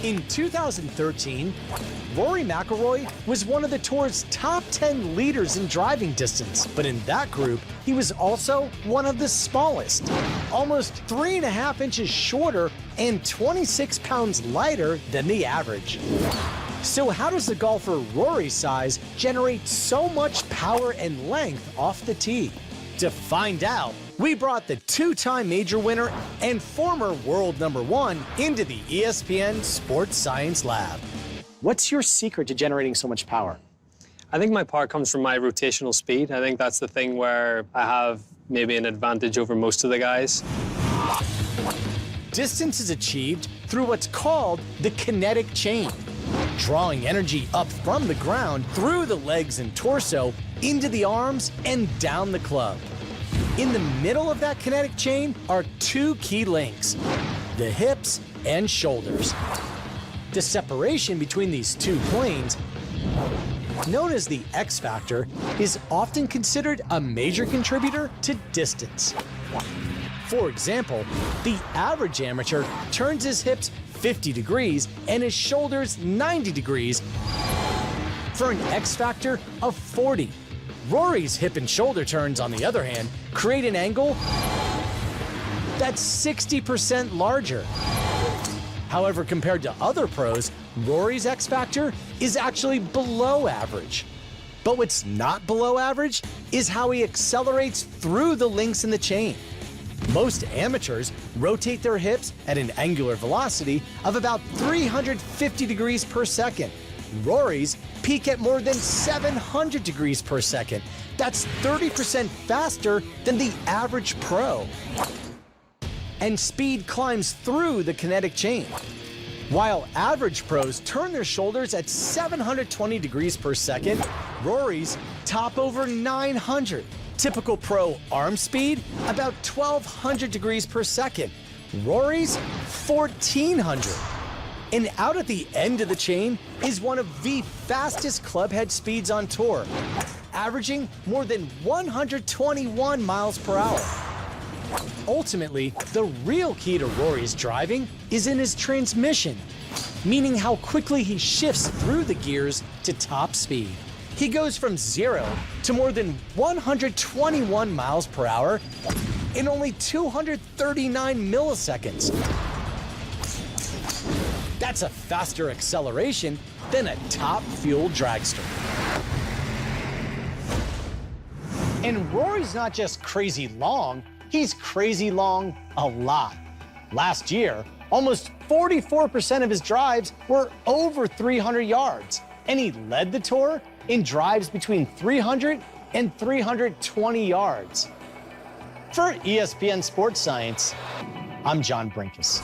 In 2013, Rory McIlroy was one of the tour's top 10 leaders in driving distance. But in that group, he was also one of the smallest, almost 3.5 inches shorter and 26 pounds lighter than the average. So how does the golfer Rory's size generate so much power and length off the tee? To find out, we brought the two-time major winner and former world #1 into the ESPN Sports Science Lab. What's your secret to generating so much power? I think my power comes from my rotational speed. I think that's the thing where I have maybe an advantage over most of the guys. Distance is achieved through what's called the kinetic chain, drawing energy up from the ground through the legs and torso into the arms and down the club. In the middle of that kinetic chain are two key links, the hips and shoulders. The separation between these two planes, known as the X factor, is often considered a major contributor to distance. For example, the average amateur turns his hips 50 degrees and his shoulders 90 degrees for an X factor of 40. Rory's hip and shoulder turns, on the other hand, create an angle that's 60% larger. However, compared to other pros, Rory's X factor is actually below average. But what's not below average is how he accelerates through the links in the chain. Most amateurs rotate their hips at an angular velocity of about 350 degrees per second. Rory's peak at more than 700 degrees per second. That's 30% faster than the average pro. And speed climbs through the kinetic chain. While average pros turn their shoulders at 720 degrees per second, Rory's top over 900. Typical pro arm speed, about 1,200 degrees per second. Rory's 1,400. And out at the end of the chain is one of the fastest clubhead speeds on tour, averaging more than 121 miles per hour. Ultimately, the real key to Rory's driving is in his transmission, meaning how quickly he shifts through the gears to top speed. He goes from 0 to more than 121 miles per hour in only 239 milliseconds. That's a faster acceleration than a top-fuel dragster. And Rory's not just crazy long, he's crazy long a lot. Last year, almost 44% of his drives were over 300 yards, and he led the tour in drives between 300 and 320 yards. For ESPN Sports Science, I'm John Brinkus.